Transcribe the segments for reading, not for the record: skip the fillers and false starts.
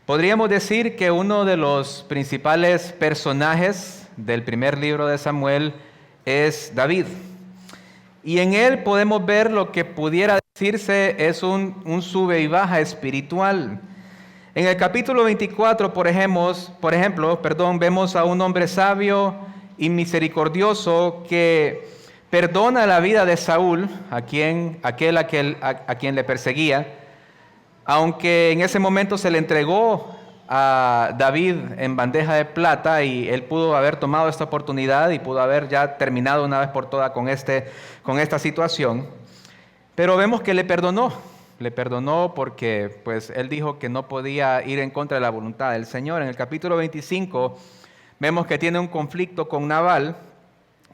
Podríamos decir que uno de los principales personajes del primer libro de Samuel es David. Y en él podemos ver lo que pudiera decirse es un sube y baja espiritual. En el capítulo 24, por ejemplo, vemos a un hombre sabio y misericordioso que perdona la vida de Saúl, a quien le perseguía, aunque en ese momento se le entregó a David en bandeja de plata y él pudo haber tomado esta oportunidad y pudo haber ya terminado una vez por todas con esta situación. Pero vemos que le perdonó porque pues él dijo que no podía ir en contra de la voluntad del Señor. En el capítulo 25 vemos que tiene un conflicto con Nabal,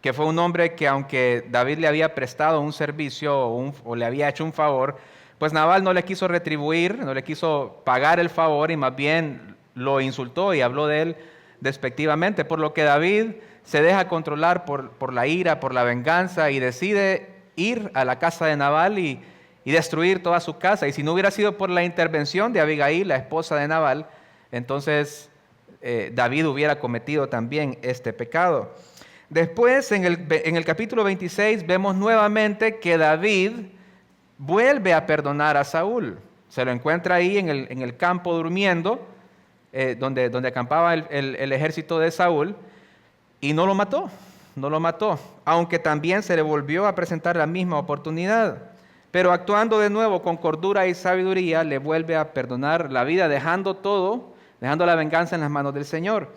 que fue un hombre que aunque David le había prestado un servicio o le había hecho un favor, pues Nabal no le quiso retribuir, no le quiso pagar el favor y más bien lo insultó y habló de él despectivamente, por lo que David se deja controlar por la ira, por la venganza y decide ir a la casa de Nabal y destruir toda su casa. Y si no hubiera sido por la intervención de Abigail, la esposa de Nabal, entonces David hubiera cometido también este pecado. Después, en el capítulo 26, vemos nuevamente que David vuelve a perdonar a Saúl. Se lo encuentra ahí en el campo durmiendo, donde acampaba el ejército de Saúl, y no lo mató, aunque también se le volvió a presentar la misma oportunidad. Pero actuando de nuevo con cordura y sabiduría, le vuelve a perdonar la vida, dejando la venganza en las manos del Señor.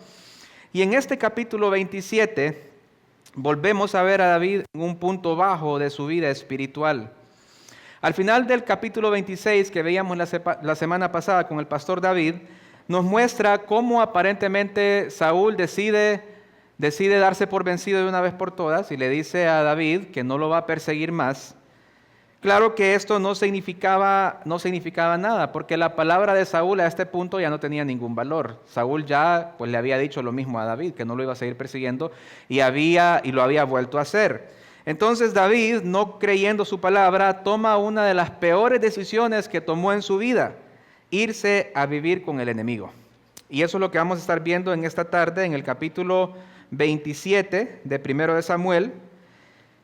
Y en este capítulo 27, volvemos a ver a David en un punto bajo de su vida espiritual. Al final del capítulo 26 que veíamos la semana pasada con el pastor David, nos muestra cómo aparentemente Saúl decide darse por vencido de una vez por todas y le dice a David que no lo va a perseguir más. Claro que esto no significaba nada, porque la palabra de Saúl a este punto ya no tenía ningún valor. Saúl ya le había dicho lo mismo a David, que no lo iba a seguir persiguiendo y lo había vuelto a hacer. Entonces David, no creyendo su palabra, toma una de las peores decisiones que tomó en su vida: irse a vivir con el enemigo. Y eso es lo que vamos a estar viendo en esta tarde, en el capítulo 27 de Primero de Samuel.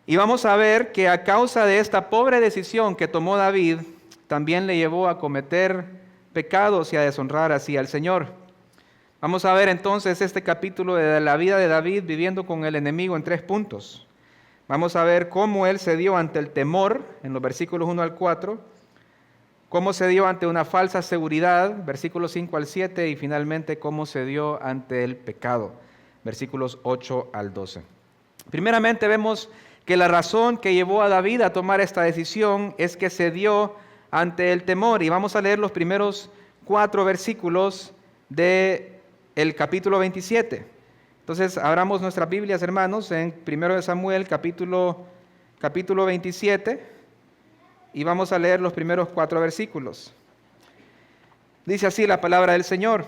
Y vamos a ver que a causa de esta pobre decisión que tomó David, también le llevó a cometer pecados y a deshonrar así al Señor. Vamos a ver entonces este capítulo de la vida de David viviendo con el enemigo en 3 puntos. Vamos a ver cómo él se dio ante el temor, en los versículos 1 al 4, cómo se dio ante una falsa seguridad, versículos 5 al 7, y finalmente cómo se dio ante el pecado, versículos 8 al 12. Primeramente vemos que la razón que llevó a David a tomar esta decisión es que se dio ante el temor. Y vamos a leer los primeros 4 versículos del capítulo 27. Entonces, abramos nuestras Biblias, hermanos, en 1 de Samuel, capítulo 27, y vamos a leer los primeros 4 versículos. Dice así la palabra del Señor.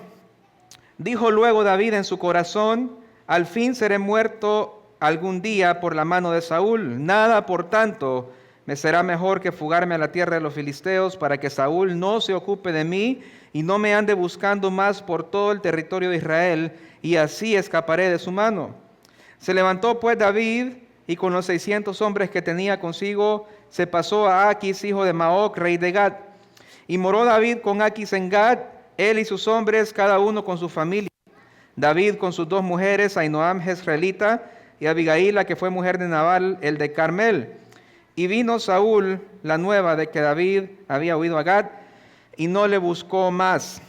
Dijo luego David en su corazón: al fin seré muerto algún día por la mano de Saúl. Nada, por tanto, me será mejor que fugarme a la tierra de los filisteos, para que Saúl no se ocupe de mí y no me ande buscando más por todo el territorio de Israel, y así escaparé de su mano. Se levantó pues David, y con los 600 hombres que tenía consigo, se pasó a Aquis, hijo de Maoc, rey de Gad. Y moró David con Aquis en Gad, él y sus hombres, cada uno con su familia. David con sus 2 mujeres, Ahinoam jezreelita, y Abigail, la que fue mujer de Nabal, el de Carmel. Y vino Saúl la nueva de que David había huido a Gad, y no le buscó más.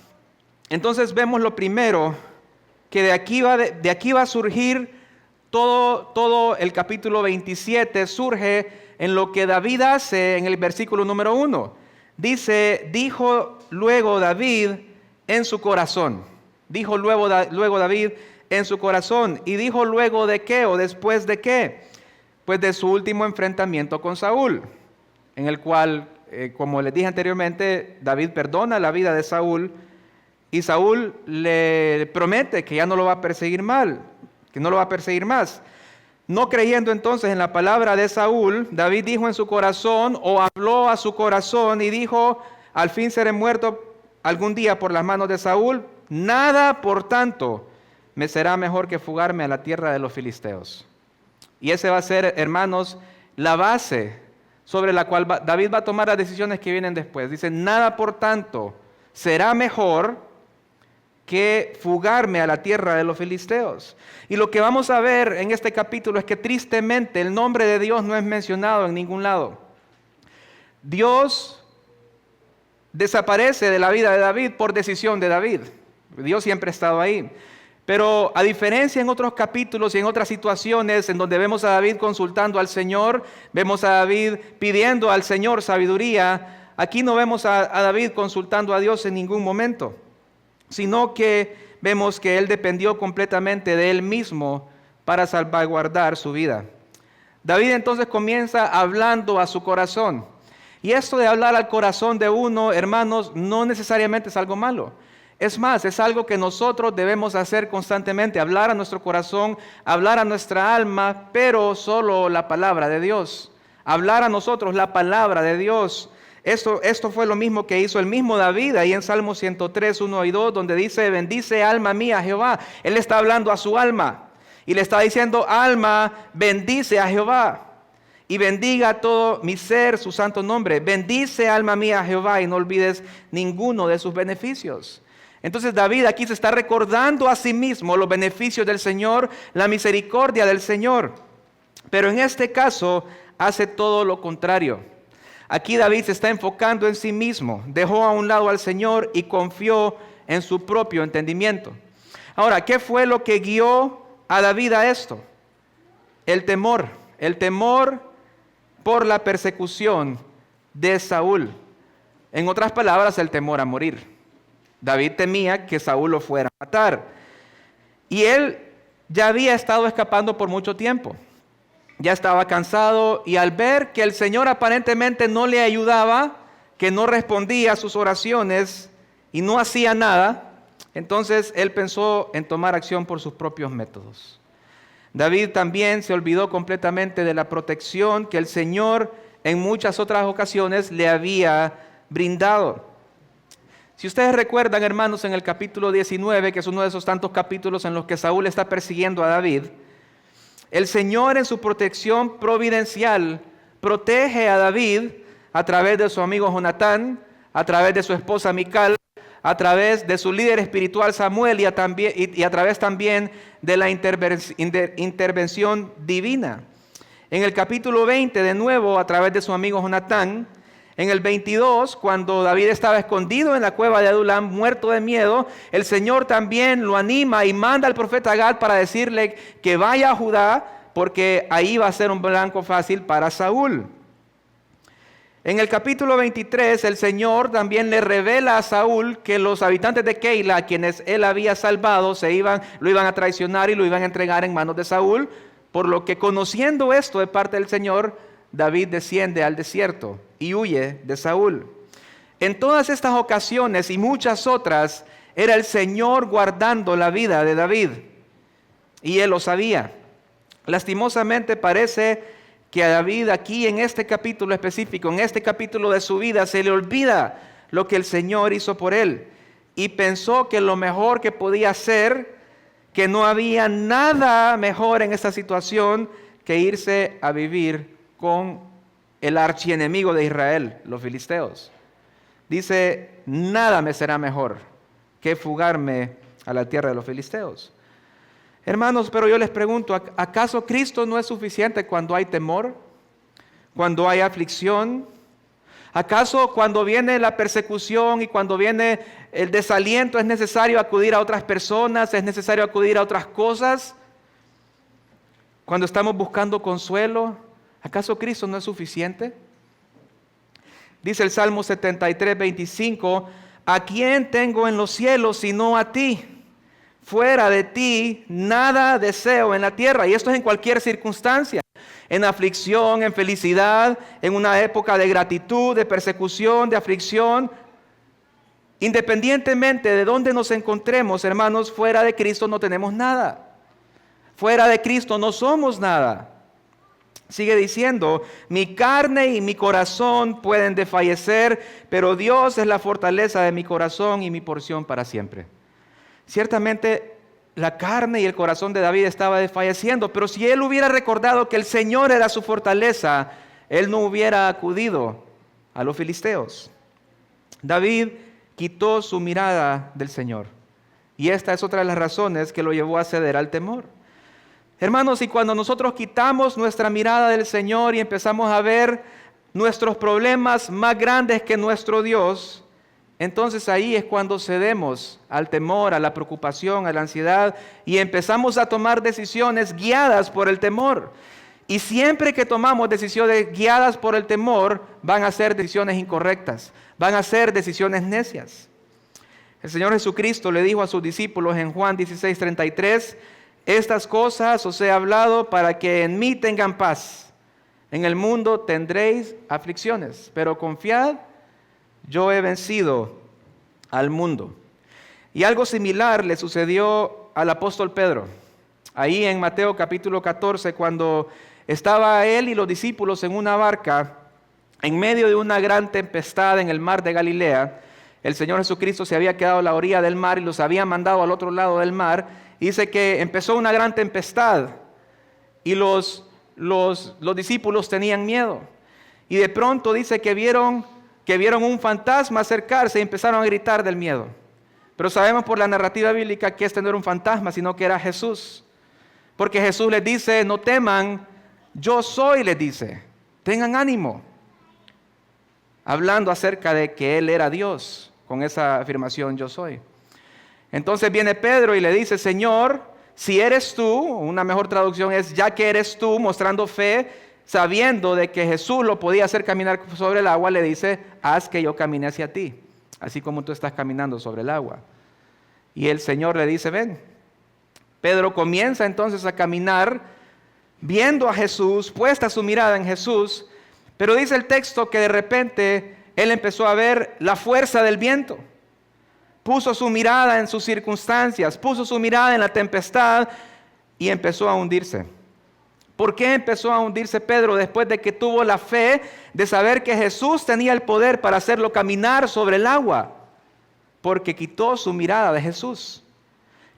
Entonces vemos lo primero, que de aquí va a surgir todo el capítulo 27, surge en lo que David hace en el versículo número 1. Dice: dijo luego David en su corazón. Dijo luego David en su corazón. ¿Y dijo luego de qué o después de qué? Pues de su último enfrentamiento con Saúl, en el cual, como les dije anteriormente, David perdona la vida de Saúl, y Saúl le promete que ya no lo va a perseguir que no lo va a perseguir más. No creyendo entonces en la palabra de Saúl, David dijo en su corazón, o habló a su corazón y dijo: al fin seré muerto algún día por las manos de Saúl, nada, por tanto, me será mejor que fugarme a la tierra de los filisteos. Y ese va a ser, hermanos, la base sobre la cual David va a tomar las decisiones que vienen después. Dice, nada, por tanto, será mejor que fugarme a la tierra de los filisteos. Y lo que vamos a ver en este capítulo es que tristemente el nombre de Dios no es mencionado en ningún lado. Dios desaparece de la vida de David por decisión de David. Dios siempre ha estado ahí. Pero a diferencia en otros capítulos y en otras situaciones en donde vemos a David consultando al Señor, vemos a David pidiendo al Señor sabiduría, aquí no vemos a David consultando a Dios en ningún momento, sino que vemos que él dependió completamente de él mismo para salvaguardar su vida. David entonces comienza hablando a su corazón. Y esto de hablar al corazón de uno, hermanos, no necesariamente es algo malo. Es más, es algo que nosotros debemos hacer constantemente, hablar a nuestro corazón, hablar a nuestra alma, pero solo la palabra de Dios. Hablar a nosotros la palabra de Dios. Esto fue lo mismo que hizo el mismo David ahí en Salmo 103, 1 y 2, donde dice, bendice alma mía a Jehová. Él está hablando a su alma y le está diciendo, alma, bendice a Jehová. Y bendiga todo mi ser su santo nombre. Bendice alma mía a Jehová y no olvides ninguno de sus beneficios. Entonces David aquí se está recordando a sí mismo los beneficios del Señor, la misericordia del Señor. Pero en este caso hace todo lo contrario. Aquí David se está enfocando en sí mismo, dejó a un lado al Señor y confió en su propio entendimiento. Ahora, ¿qué fue lo que guió a David a esto? El temor por la persecución de Saúl. En otras palabras, el temor a morir. David temía que Saúl lo fuera a matar. Y él ya había estado escapando por mucho tiempo. Ya estaba cansado y al ver que el Señor aparentemente no le ayudaba, que no respondía a sus oraciones y no hacía nada, entonces él pensó en tomar acción por sus propios métodos. David también se olvidó completamente de la protección que el Señor en muchas otras ocasiones le había brindado. Si ustedes recuerdan, hermanos, en el capítulo 19, que es uno de esos tantos capítulos en los que Saúl está persiguiendo a David, el Señor en su protección providencial protege a David a través de su amigo Jonatán, a través de su esposa Mical, a través de su líder espiritual Samuel y a través también de la intervención divina. En el capítulo 20, de nuevo, a través de su amigo Jonatán. En el 22, cuando David estaba escondido en la cueva de Adulam, muerto de miedo, el Señor también lo anima y manda al profeta Gad para decirle que vaya a Judá, porque ahí va a ser un blanco fácil para Saúl. En el capítulo 23, el Señor también le revela a Saúl que los habitantes de Keila, a quienes él había salvado, lo iban a traicionar y lo iban a entregar en manos de Saúl, por lo que conociendo esto de parte del Señor, David desciende al desierto y huye de Saúl. En todas estas ocasiones y muchas otras, era el Señor guardando la vida de David. Y él lo sabía. Lastimosamente parece que a David aquí en este capítulo específico, en este capítulo de su vida, se le olvida lo que el Señor hizo por él. Y pensó que lo mejor que podía hacer, que no había nada mejor en esta situación que irse a vivir con el archienemigo de Israel, los filisteos. Dice, nada me será mejor que fugarme a la tierra de los filisteos. Hermanos, pero yo les pregunto, ¿acaso Cristo no es suficiente cuando hay temor? ¿Cuando hay aflicción? ¿Acaso cuando viene la persecución y cuando viene el desaliento es necesario acudir a otras personas, es necesario acudir a otras cosas? Cuando estamos buscando consuelo, ¿acaso Cristo no es suficiente? Dice el Salmo 73, 25, ¿a quién tengo en los cielos sino a ti? Fuera de ti nada deseo en la tierra. Y esto es en cualquier circunstancia. En aflicción, en felicidad, en una época de gratitud, de persecución, de aflicción. Independientemente de dónde nos encontremos, hermanos, fuera de Cristo no tenemos nada. Fuera de Cristo no somos nada. Sigue diciendo, mi carne y mi corazón pueden desfallecer, pero Dios es la fortaleza de mi corazón y mi porción para siempre. Ciertamente la carne y el corazón de David estaba desfalleciendo, pero si él hubiera recordado que el Señor era su fortaleza, él no hubiera acudido a los filisteos. David quitó su mirada del Señor, y esta es otra de las razones que lo llevó a ceder al temor. Hermanos, y cuando nosotros quitamos nuestra mirada del Señor y empezamos a ver nuestros problemas más grandes que nuestro Dios, entonces ahí es cuando cedemos al temor, a la preocupación, a la ansiedad y empezamos a tomar decisiones guiadas por el temor. Y siempre que tomamos decisiones guiadas por el temor, van a ser decisiones incorrectas, van a ser decisiones necias. El Señor Jesucristo le dijo a sus discípulos en Juan 16:33, estas cosas os he hablado para que en mí tengan paz. En el mundo tendréis aflicciones, pero confiad, yo he vencido al mundo. Y algo similar le sucedió al apóstol Pedro. Ahí en Mateo capítulo 14, cuando estaba él y los discípulos en una barca, en medio de una gran tempestad en el mar de Galilea, el Señor Jesucristo se había quedado a la orilla del mar y los había mandado al otro lado del mar. Dice que empezó una gran tempestad y los discípulos tenían miedo. Y de pronto dice que vieron un fantasma acercarse y empezaron a gritar del miedo. Pero sabemos por la narrativa bíblica que este no era un fantasma, sino que era Jesús. Porque Jesús les dice, no teman, yo soy, les dice, tengan ánimo. Hablando acerca de que Él era Dios, con esa afirmación, yo soy. Entonces viene Pedro y le dice, Señor, si eres tú, una mejor traducción es, ya que eres tú, mostrando fe, sabiendo de que Jesús lo podía hacer caminar sobre el agua, le dice, haz que yo camine hacia ti, así como tú estás caminando sobre el agua. Y el Señor le dice, ven. Pedro comienza entonces a caminar, viendo a Jesús, puesta su mirada en Jesús, pero dice el texto que de repente él empezó a ver la fuerza del viento. Puso su mirada en sus circunstancias, puso su mirada en la tempestad y empezó a hundirse. ¿Por qué empezó a hundirse Pedro después de que tuvo la fe de saber que Jesús tenía el poder para hacerlo caminar sobre el agua? Porque quitó su mirada de Jesús.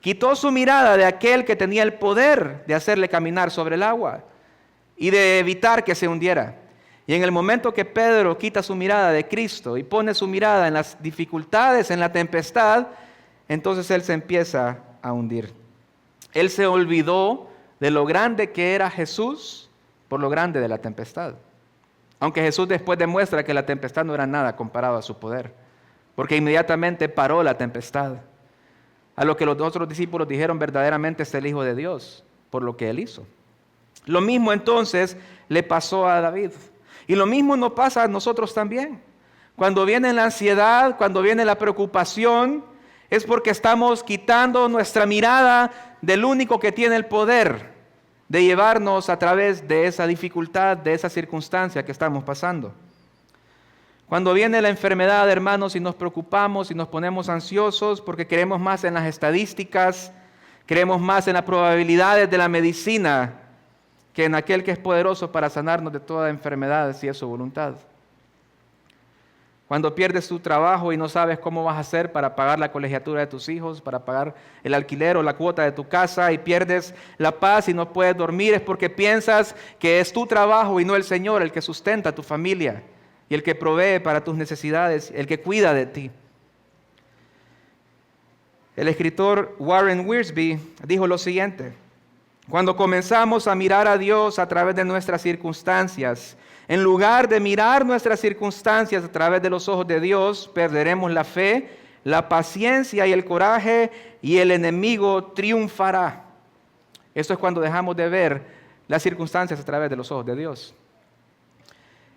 Quitó su mirada de aquel que tenía el poder de hacerle caminar sobre el agua y de evitar que se hundiera. Y en el momento que Pedro quita su mirada de Cristo y pone su mirada en las dificultades, en la tempestad, entonces él se empieza a hundir. Él se olvidó de lo grande que era Jesús por lo grande de la tempestad. Aunque Jesús después demuestra que la tempestad no era nada comparado a su poder, porque inmediatamente paró la tempestad. A lo que los otros discípulos dijeron, verdaderamente es el Hijo de Dios, por lo que él hizo. Lo mismo entonces le pasó a David. Y lo mismo nos pasa a nosotros también. Cuando viene la ansiedad, cuando viene la preocupación, es porque estamos quitando nuestra mirada del único que tiene el poder de llevarnos a través de esa dificultad, de esa circunstancia que estamos pasando. Cuando viene la enfermedad, hermanos, y nos preocupamos y nos ponemos ansiosos porque queremos más en las estadísticas, queremos más en las probabilidades de la medicina, que en aquel que es poderoso para sanarnos de toda enfermedad, si es su voluntad. Cuando pierdes tu trabajo y no sabes cómo vas a hacer para pagar la colegiatura de tus hijos, para pagar el alquiler o la cuota de tu casa, y pierdes la paz y no puedes dormir, es porque piensas que es tu trabajo y no el Señor el que sustenta a tu familia y el que provee para tus necesidades, el que cuida de ti. El escritor Warren Wiersbe dijo lo siguiente: cuando comenzamos a mirar a Dios a través de nuestras circunstancias, en lugar de mirar nuestras circunstancias a través de los ojos de Dios, perderemos la fe, la paciencia y el coraje, y el enemigo triunfará. Esto es cuando dejamos de ver las circunstancias a través de los ojos de Dios.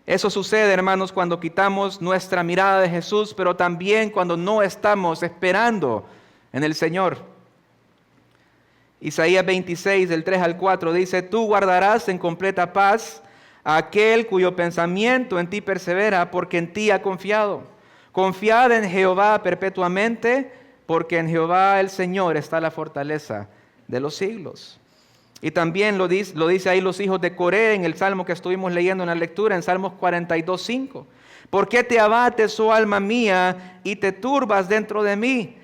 Eso sucede, hermanos, cuando quitamos nuestra mirada de Jesús, pero también cuando no estamos esperando en el Señor. Isaías 26, del 3 al 4, dice, tú guardarás en completa paz a aquel cuyo pensamiento en ti persevera, porque en ti ha confiado. Confiad en Jehová perpetuamente, porque en Jehová el Señor está la fortaleza de los siglos. Y también lo dice ahí los hijos de Coré en el Salmo que estuvimos leyendo en la lectura, en Salmos 42:5. ¿Por qué te abates, oh alma mía, y te turbas dentro de mí?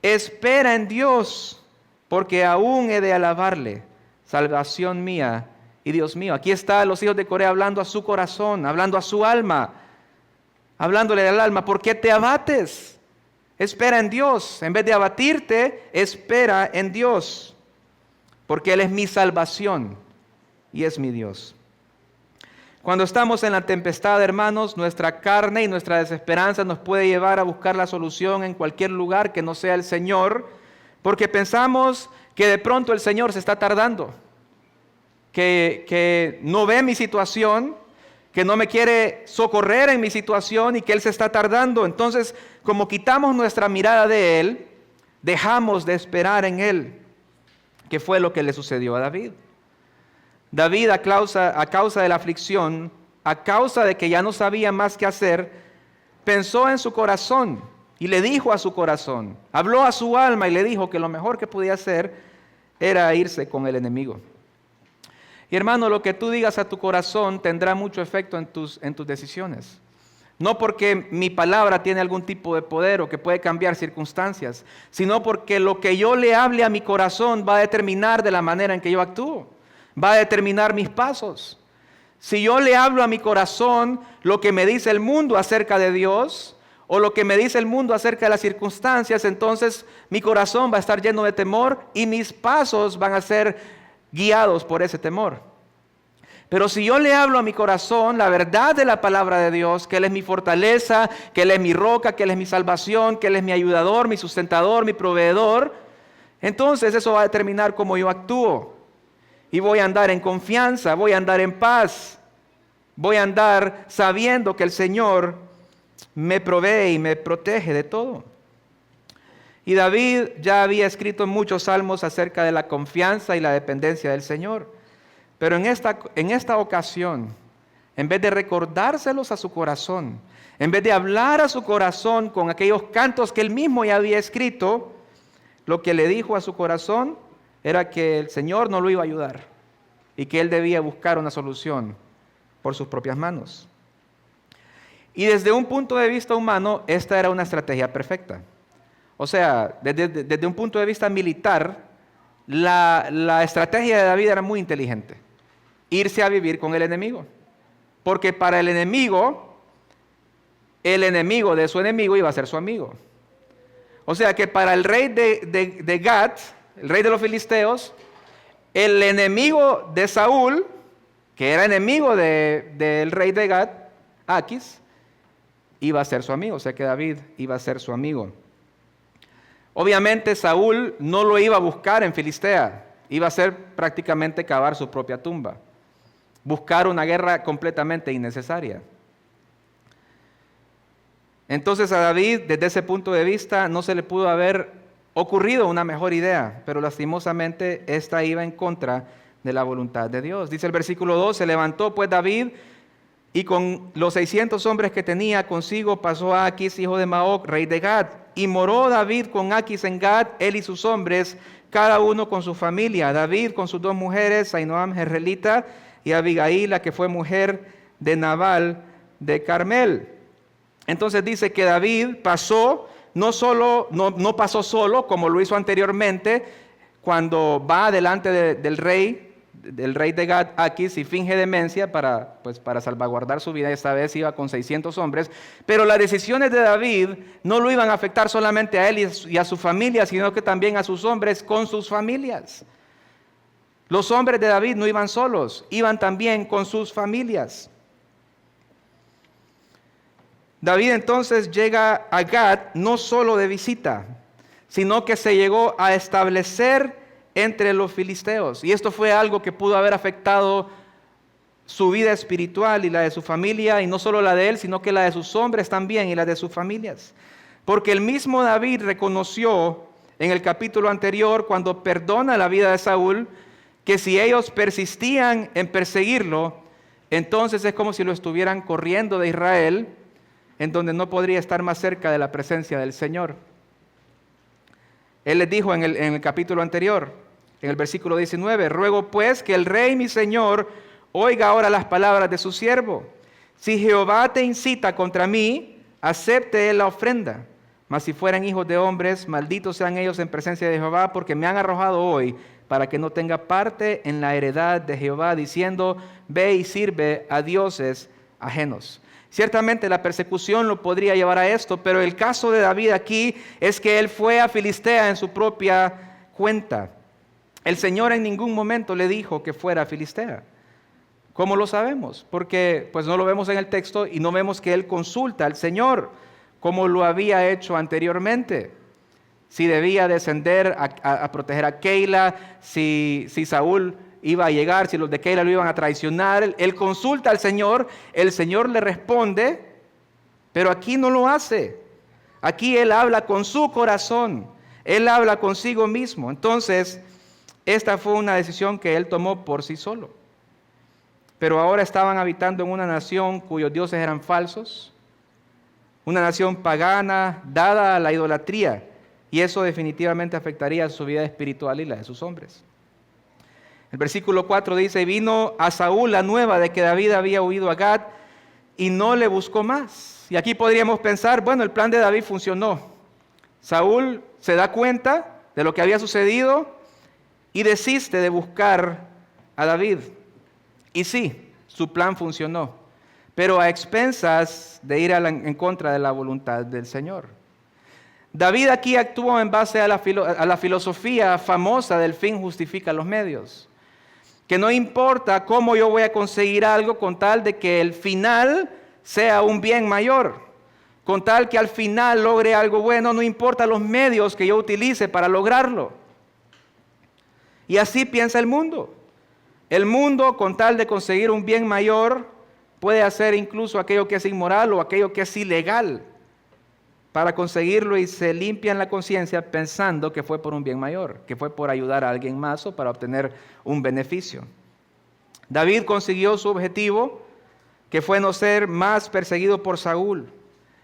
Espera en Dios, porque aún he de alabarle, salvación mía y Dios mío. Aquí están los hijos de Coré hablando a su corazón, hablando a su alma, hablándole del alma. ¿Por qué te abates? Espera en Dios. En vez de abatirte, espera en Dios. Porque Él es mi salvación y es mi Dios. Cuando estamos en la tempestad, hermanos, nuestra carne y nuestra desesperanza nos puede llevar a buscar la solución en cualquier lugar que no sea el Señor, porque pensamos que de pronto el Señor se está tardando, que no ve mi situación, que no me quiere socorrer en mi situación y que Él se está tardando. Entonces, como quitamos nuestra mirada de Él, dejamos de esperar en Él. ¿Qué fue lo que le sucedió a David? David, a causa de la aflicción, a causa de que ya no sabía más qué hacer, pensó en su corazón y le dijo a su corazón, habló a su alma y le dijo que lo mejor que podía hacer era irse con el enemigo. Y hermano, lo que tú digas a tu corazón tendrá mucho efecto en tus decisiones. No porque mi palabra tiene algún tipo de poder o que puede cambiar circunstancias, sino porque lo que yo le hable a mi corazón va a determinar de la manera en que yo actúo, va a determinar mis pasos. Si yo le hablo a mi corazón lo que me dice el mundo acerca de Dios o lo que me dice el mundo acerca de las circunstancias, entonces mi corazón va a estar lleno de temor y mis pasos van a ser guiados por ese temor. Pero si yo le hablo a mi corazón la verdad de la palabra de Dios, que Él es mi fortaleza, que Él es mi roca, que Él es mi salvación, que Él es mi ayudador, mi sustentador, mi proveedor, entonces eso va a determinar cómo yo actúo. Y voy a andar en confianza, voy a andar en paz, voy a andar sabiendo que el Señor me provee y me protege de todo. Y David ya había escrito muchos salmos acerca de la confianza y la dependencia del Señor. Pero en esta ocasión, en vez de recordárselos a su corazón, en vez de hablar a su corazón con aquellos cantos que él mismo ya había escrito, lo que le dijo a su corazón era que el Señor no lo iba a ayudar y que él debía buscar una solución por sus propias manos. Y desde un punto de vista humano, esta era una estrategia perfecta. O sea, desde un punto de vista militar, la estrategia de David era muy inteligente. Irse a vivir con el enemigo. Porque para el enemigo de su enemigo iba a ser su amigo. O sea que para el rey de Gat, el rey de los filisteos, el enemigo de Saúl, que era enemigo del rey de Gat, Aquis, iba a ser su amigo. O sea que David iba a ser su amigo. Obviamente Saúl no lo iba a buscar en Filistea, iba a ser prácticamente cavar su propia tumba, buscar una guerra completamente innecesaria. Entonces a David, desde ese punto de vista, no se le pudo haber ocurrido una mejor idea, pero lastimosamente esta iba en contra de la voluntad de Dios. Dice el versículo 2, se levantó pues David y con los 600 hombres que tenía consigo pasó a Aquis, hijo de Maoc, rey de Gad. Y moró David con Aquis en Gad, él y sus hombres, cada uno con su familia. David con sus 2 mujeres, Ahinoam jezreelita y Abigail, la que fue mujer de Nabal de Carmel. Entonces dice que David pasó, no pasó solo como lo hizo anteriormente, cuando va delante del rey de Gad, Aquis, y finge demencia para salvaguardar su vida. Esta vez iba con 600 hombres, pero las decisiones de David no lo iban a afectar solamente a él y a su familia, sino que también a sus hombres con sus familias. Los hombres de David no iban solos, iban también con sus familias. David entonces llega a Gad no solo de visita, sino que se llegó a establecer entre los filisteos. Y esto fue algo que pudo haber afectado su vida espiritual y la de su familia, y no solo la de él, sino que la de sus hombres también y la de sus familias. Porque el mismo David reconoció en el capítulo anterior, cuando perdona la vida de Saúl, que si ellos persistían en perseguirlo, entonces es como si lo estuvieran corriendo de Israel, en donde no podría estar más cerca de la presencia del Señor. Él les dijo en el capítulo anterior, en el versículo 19, ruego pues que el rey mi señor oiga ahora las palabras de su siervo. Si Jehová te incita contra mí, acepte él la ofrenda. Mas si fueran hijos de hombres, malditos sean ellos en presencia de Jehová, porque me han arrojado hoy para que no tenga parte en la heredad de Jehová, diciendo, ve y sirve a dioses ajenos. Ciertamente la persecución lo podría llevar a esto, pero el caso de David aquí es que él fue a Filistea en su propia cuenta. El Señor en ningún momento le dijo que fuera a Filistea. ¿Cómo lo sabemos? Porque pues no lo vemos en el texto y no vemos que él consulta al Señor como lo había hecho anteriormente. Si debía descender a proteger a Keila, si Saúl iba a llegar, si los de Keila lo iban a traicionar. Él consulta al Señor, el Señor le responde, pero aquí no lo hace. Aquí él habla con su corazón, él habla consigo mismo. Entonces, esta fue una decisión que él tomó por sí solo. Pero ahora estaban habitando en una nación cuyos dioses eran falsos, una nación pagana, dada a la idolatría, y eso definitivamente afectaría su vida espiritual y la de sus hombres. El versículo 4 dice, vino a Saúl la nueva de que David había huido a Gad y no le buscó más. Y aquí podríamos pensar, bueno, el plan de David funcionó. Saúl se da cuenta de lo que había sucedido y desiste de buscar a David. Y sí, su plan funcionó, pero a expensas de ir en contra de la voluntad del Señor. David aquí actuó en base a la filosofía famosa del fin justifica los medios. Que no importa cómo yo voy a conseguir algo con tal de que el final sea un bien mayor. Con tal que al final logre algo bueno, no importa los medios que yo utilice para lograrlo. Y así piensa el mundo. El mundo, con tal de conseguir un bien mayor, puede hacer incluso aquello que es inmoral o aquello que es ilegal para conseguirlo, y se limpian la conciencia pensando que fue por un bien mayor, que fue por ayudar a alguien más o para obtener un beneficio. David consiguió su objetivo, que fue no ser más perseguido por Saúl,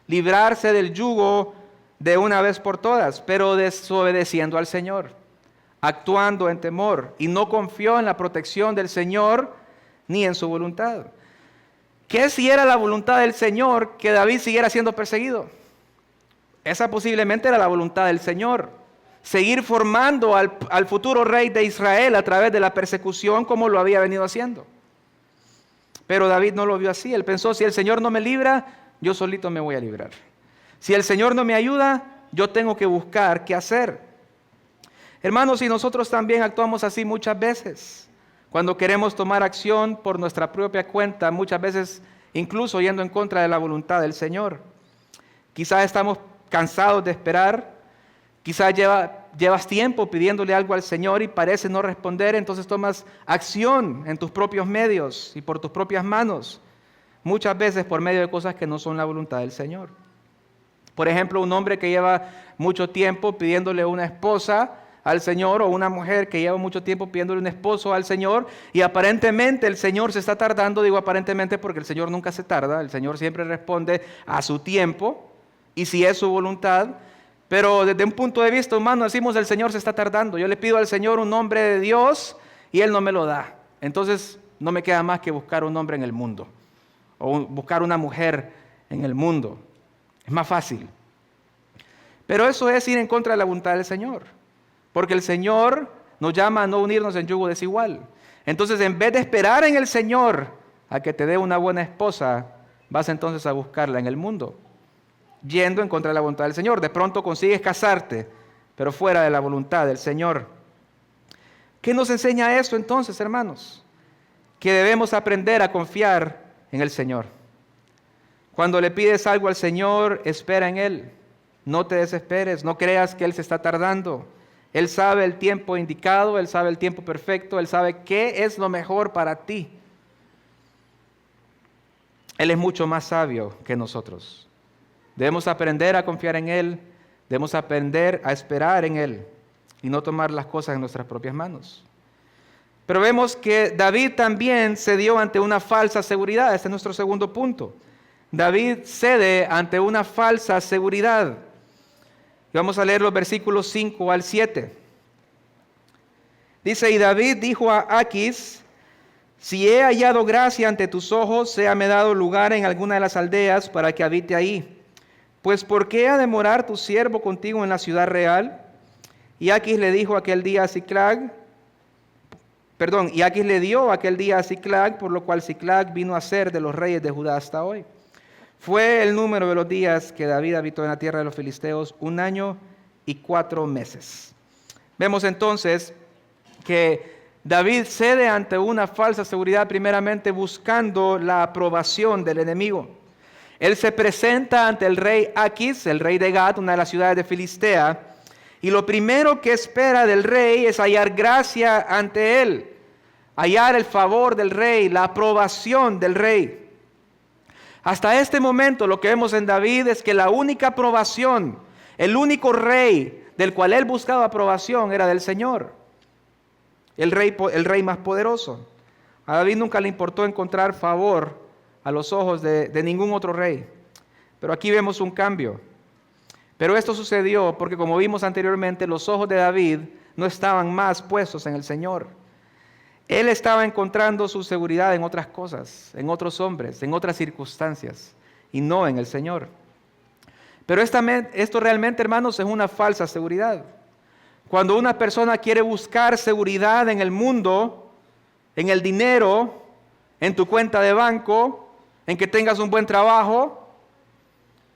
librarse del yugo de una vez por todas, pero desobedeciendo al Señor, actuando en temor, y no confió en la protección del Señor ni en su voluntad. ¿Qué si era la voluntad del Señor que David siguiera siendo perseguido? Esa posiblemente era la voluntad del Señor, seguir formando al futuro rey de Israel a través de la persecución como lo había venido haciendo. Pero David no lo vio así. Él pensó, si el Señor no me libra, yo solito me voy a librar. Si el Señor no me ayuda, yo tengo que buscar qué hacer. Hermanos, y nosotros también actuamos así muchas veces. Cuando queremos tomar acción por nuestra propia cuenta, muchas veces incluso yendo en contra de la voluntad del Señor. Quizás estamos cansados de esperar, quizás llevas tiempo pidiéndole algo al Señor y parece no responder, entonces tomas acción en tus propios medios y por tus propias manos, muchas veces por medio de cosas que no son la voluntad del Señor. Por ejemplo, un hombre que lleva mucho tiempo pidiéndole una esposa al Señor, o una mujer que lleva mucho tiempo pidiéndole un esposo al Señor, y aparentemente el Señor se está tardando. Digo aparentemente porque el Señor nunca se tarda, el Señor siempre responde a su tiempo, y si es su voluntad. Pero desde un punto de vista humano decimos, el Señor se está tardando. Yo le pido al Señor un nombre de Dios y Él no me lo da. Entonces no me queda más que buscar un hombre en el mundo, o buscar una mujer en el mundo. Es más fácil. Pero eso es ir en contra de la voluntad del Señor, porque el Señor nos llama a no unirnos en yugo desigual. Entonces, en vez de esperar en el Señor a que te dé una buena esposa, vas entonces a buscarla en el mundo, yendo en contra de la voluntad del Señor. De pronto consigues casarte, pero fuera de la voluntad del Señor. ¿Qué nos enseña eso entonces, hermanos? Que debemos aprender a confiar en el Señor. Cuando le pides algo al Señor, espera en Él. No te desesperes, no creas que Él se está tardando. Él sabe el tiempo indicado, Él sabe el tiempo perfecto, Él sabe qué es lo mejor para ti. Él es mucho más sabio que nosotros. Debemos aprender a confiar en Él, debemos aprender a esperar en Él y no tomar las cosas en nuestras propias manos. Pero vemos que David también cedió ante una falsa seguridad. Este es nuestro segundo punto. David cede ante una falsa seguridad. Y vamos a leer los versículos 5 al 7. Dice, y David dijo a Aquis: si he hallado gracia ante tus ojos, séame dado lugar en alguna de las aldeas para que habite ahí. Pues ¿por qué ha de morar tu siervo contigo en la ciudad real? Y Aquis le dijo aquel día a Siclag, y Aquis le dio aquel día a Siclag, por lo cual Siclag vino a ser de los reyes de Judá hasta hoy. Fue el número de los días que David habitó en la tierra de los filisteos 1 año y 4 meses. Vemos entonces que David cede ante una falsa seguridad, primeramente buscando la aprobación del enemigo. Él se presenta ante el rey Aquis, el rey de Gat, una de las ciudades de Filistea, y lo primero que espera del rey es hallar gracia ante él, hallar el favor del rey, la aprobación del rey. Hasta este momento lo que vemos en David es que la única aprobación, el único rey del cual él buscaba aprobación era del Señor, el rey más poderoso. A David nunca le importó encontrar favor a los ojos de ningún otro rey. Pero aquí vemos un cambio. Pero esto sucedió porque, como vimos anteriormente, los ojos de David no estaban más puestos en el Señor. Él estaba encontrando su seguridad en otras cosas, en otros hombres, en otras circunstancias, y no en el Señor. Pero esto realmente, hermanos, es una falsa seguridad. Cuando una persona quiere buscar seguridad en el mundo, en el dinero, en tu cuenta de banco, en que tengas un buen trabajo,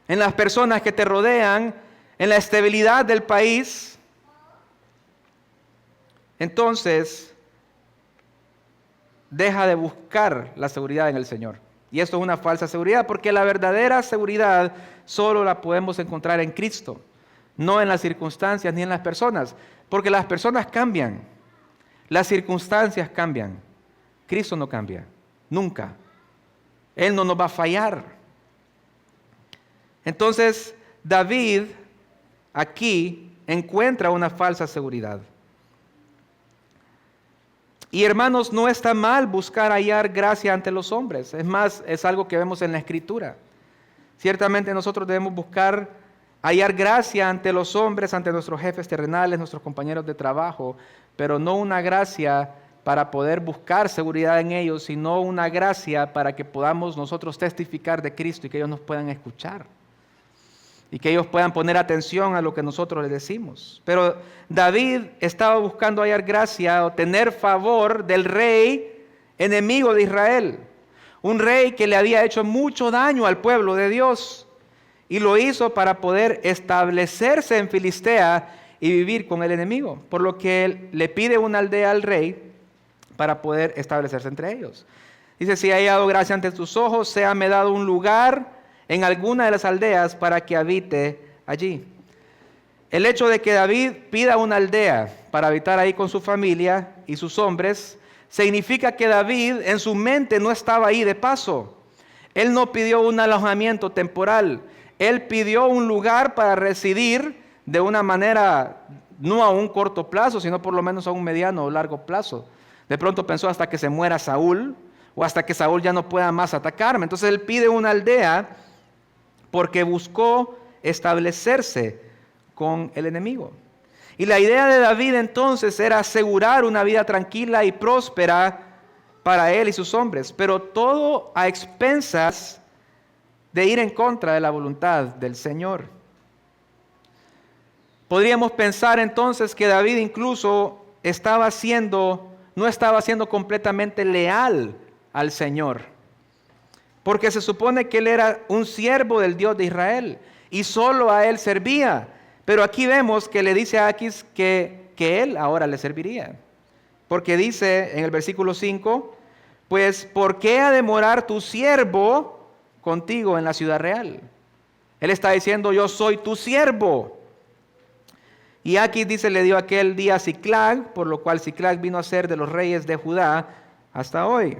en las personas que te rodean, en la estabilidad del país, entonces deja de buscar la seguridad en el Señor. Y esto es una falsa seguridad, porque la verdadera seguridad solo la podemos encontrar en Cristo, no en las circunstancias ni en las personas, porque las personas cambian, las circunstancias cambian, Cristo no cambia, nunca. Él no nos va a fallar. Entonces, David aquí encuentra una falsa seguridad. Y hermanos, no está mal buscar hallar gracia ante los hombres. Es más, es algo que vemos en la Escritura. Ciertamente nosotros debemos buscar hallar gracia ante los hombres, ante nuestros jefes terrenales, nuestros compañeros de trabajo, pero no una gracia para poder buscar seguridad en ellos, sino una gracia para que podamos nosotros testificar de Cristo y que ellos nos puedan escuchar y que ellos puedan poner atención a lo que nosotros les decimos. Pero David estaba buscando hallar gracia o tener favor del rey enemigo de Israel, un rey que le había hecho mucho daño al pueblo de Dios, y lo hizo para poder establecerse en Filistea y vivir con el enemigo, por lo que él le pide una aldea al rey para poder establecerse entre ellos. Dice, si he hallado gracia ante tus ojos, séame dado un lugar en alguna de las aldeas para que habite allí. El hecho de que David pida una aldea para habitar ahí con su familia y sus hombres, significa que David en su mente no estaba ahí de paso. Él no pidió un alojamiento temporal, él pidió un lugar para residir de una manera, no a un corto plazo, sino por lo menos a un mediano o largo plazo. De pronto pensó hasta que se muera Saúl, o hasta que Saúl ya no pueda más atacarme. Entonces él pide una aldea porque buscó establecerse con el enemigo. Y la idea de David entonces era asegurar una vida tranquila y próspera para él y sus hombres, pero todo a expensas de ir en contra de la voluntad del Señor. Podríamos pensar entonces que David incluso no estaba siendo completamente leal al Señor, porque se supone que él era un siervo del Dios de Israel y solo a él servía. Pero aquí vemos que le dice a Aquis que él ahora le serviría. Porque dice en el versículo 5, pues ¿por qué ha de morar tu siervo contigo en la ciudad real? Él está diciendo, yo soy tu siervo. Y Aquis dice, le dio aquel día a Siclag, por lo cual Siclag vino a ser de los reyes de Judá hasta hoy.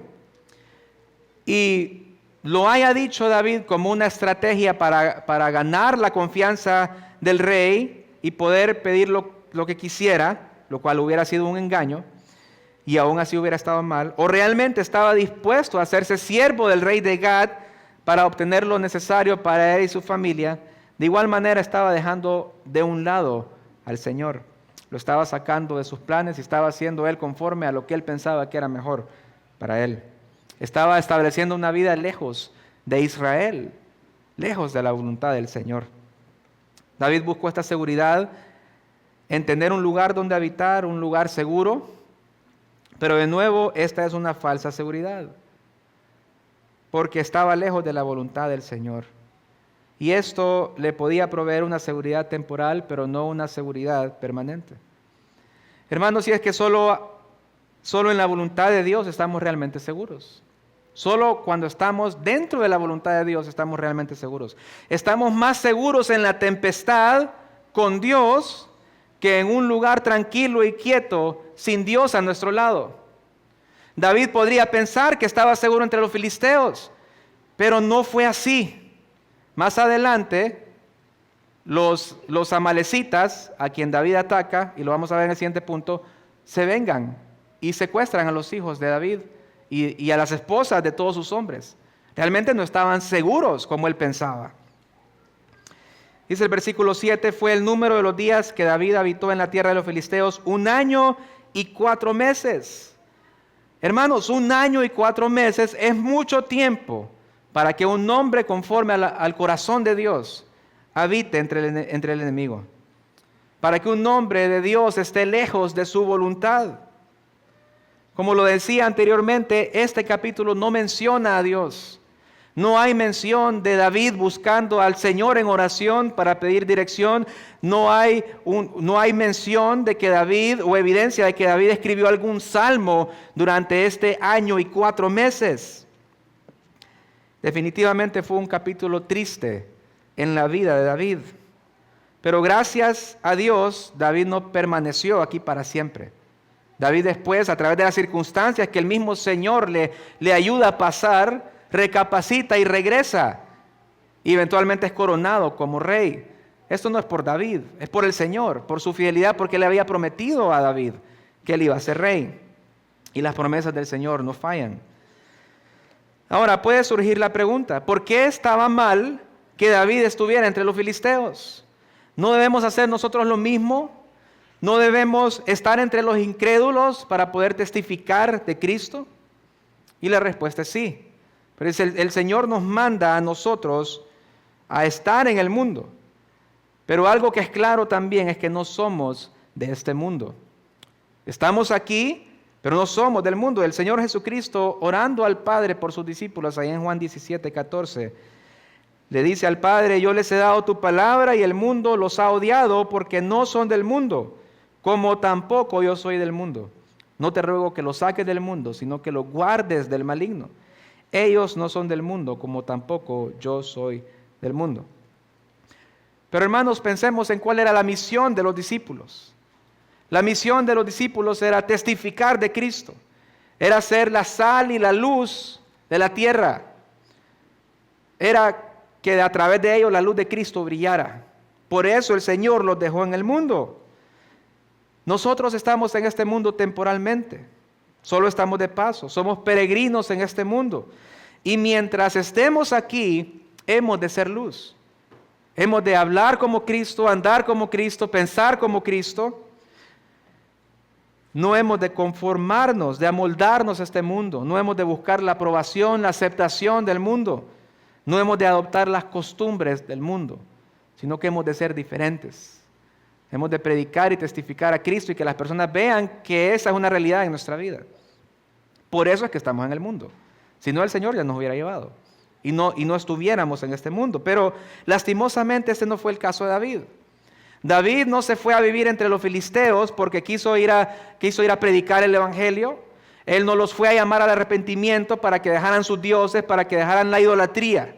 Y lo haya dicho David como una estrategia para ganar la confianza del rey y poder pedir lo que quisiera, lo cual hubiera sido un engaño y aún así hubiera estado mal, o realmente estaba dispuesto a hacerse siervo del rey de Gad para obtener lo necesario para él y su familia, de igual manera estaba dejando de un lado al Señor. lo estaba sacando de sus planes y estaba haciendo él conforme a lo que él pensaba que era mejor para él. Estaba estableciendo una vida lejos de Israel, lejos de la voluntad del Señor. David buscó esta seguridad en tener un lugar donde habitar, un lugar seguro, pero de nuevo esta es una falsa seguridad, porque estaba lejos de la voluntad del Señor. Y esto le podía proveer una seguridad temporal, pero no una seguridad permanente. Hermanos, si es que solo en la voluntad de Dios estamos realmente seguros. Solo cuando estamos dentro de la voluntad de Dios estamos realmente seguros. Estamos más seguros en la tempestad con Dios que en un lugar tranquilo y quieto sin Dios a nuestro lado. David podría pensar que estaba seguro entre los filisteos, pero no fue así. Más adelante, los amalecitas, a quien David ataca, y lo vamos a ver en el siguiente punto, se vengan y secuestran a los hijos de David y a las esposas de todos sus hombres. Realmente no estaban seguros como él pensaba. Dice el versículo 7, fue el número de los días que David habitó en la tierra de los filisteos 1 año y 4 meses. Hermanos, 1 año y 4 meses es mucho tiempo para que un hombre conforme al corazón de Dios habite entre el enemigo. Para que un hombre de Dios esté lejos de su voluntad. Como lo decía anteriormente, este capítulo no menciona a Dios. No hay mención de David buscando al Señor en oración para pedir dirección. No hay mención de que David, o evidencia de que David escribió algún salmo durante este 1 año y 4 meses. Definitivamente fue un capítulo triste en la vida de David. Pero gracias a Dios, David no permaneció aquí para siempre. David después, a través de las circunstancias que el mismo Señor le ayuda a pasar, recapacita y regresa. Y eventualmente es coronado como rey. Esto no es por David, es por el Señor, por su fidelidad, porque le había prometido a David que él iba a ser rey. Y las promesas del Señor no fallan. Ahora puede surgir la pregunta, ¿por qué estaba mal que David estuviera entre los filisteos? ¿No debemos hacer nosotros lo mismo? ¿No debemos estar entre los incrédulos para poder testificar de Cristo? Y la respuesta es sí. Pero el Señor nos manda a nosotros a estar en el mundo. Pero algo que es claro también es que no somos de este mundo. Estamos aquí, pero no somos del mundo. El Señor Jesucristo, orando al Padre por sus discípulos, ahí en Juan 17:14, le dice al Padre, yo les he dado tu palabra y el mundo los ha odiado porque no son del mundo, como tampoco yo soy del mundo. No te ruego que los saques del mundo, sino que los guardes del maligno. Ellos no son del mundo, como tampoco yo soy del mundo. Pero hermanos, pensemos en cuál era la misión de los discípulos. La misión de los discípulos era testificar de Cristo. Era ser la sal y la luz de la tierra. Era que a través de ellos la luz de Cristo brillara. Por eso el Señor los dejó en el mundo. Nosotros estamos en este mundo temporalmente. Solo estamos de paso. Somos peregrinos en este mundo. Y mientras estemos aquí, hemos de ser luz. Hemos de hablar como Cristo, andar como Cristo, pensar como Cristo. No hemos de conformarnos, de amoldarnos a este mundo. No hemos de buscar la aprobación, la aceptación del mundo. No hemos de adoptar las costumbres del mundo, sino que hemos de ser diferentes. Hemos de predicar y testificar a Cristo y que las personas vean que esa es una realidad en nuestra vida. Por eso es que estamos en el mundo. Si no, el Señor ya nos hubiera llevado y no estuviéramos en este mundo. Pero lastimosamente este no fue el caso de David. David no se fue a vivir entre los filisteos porque quiso ir a predicar el evangelio. Él no los fue a llamar al arrepentimiento para que dejaran sus dioses, para que dejaran la idolatría,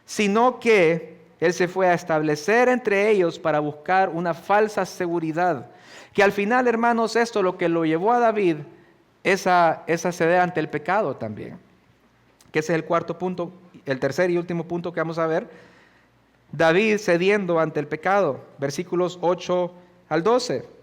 sino que él se fue a establecer entre ellos para buscar una falsa seguridad. Que al final, hermanos, esto lo que lo llevó a David es a ceder ante el pecado también. Que ese es el cuarto punto, el tercer y último punto que vamos a ver. David cediendo ante el pecado, versículos 8 al 12.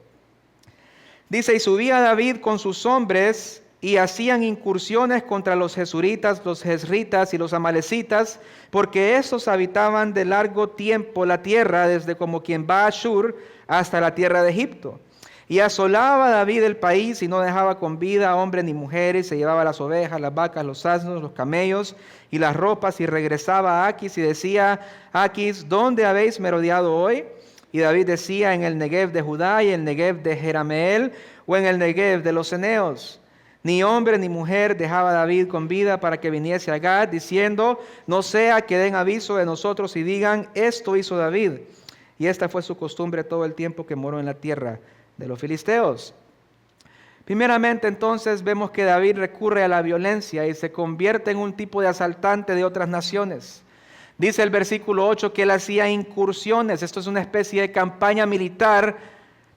Dice, y subía David con sus hombres y hacían incursiones contra los jesuritas, los jezritas y los amalecitas, porque estos habitaban de largo tiempo la tierra, desde como quien va a Ashur hasta la tierra de Egipto. Y asolaba David el país y no dejaba con vida a hombres ni mujeres, se llevaba las ovejas, las vacas, los asnos, los camellos y las ropas, y regresaba a Aquis y decía: Aquis, ¿dónde habéis merodeado hoy? Y David decía: en el Negev de Judá y el Negev de Jerameel, o en el Negev de los Ceneos. Ni hombre ni mujer dejaba David con vida para que viniese a Gad, diciendo: no sea que den aviso de nosotros y digan: esto hizo David. Y esta fue su costumbre todo el tiempo que moró en la tierra de los filisteos. Primeramente, entonces, vemos que David recurre a la violencia y se convierte en un tipo de asaltante de otras naciones. Dice el versículo 8 que él hacía incursiones. Esto es una especie de campaña militar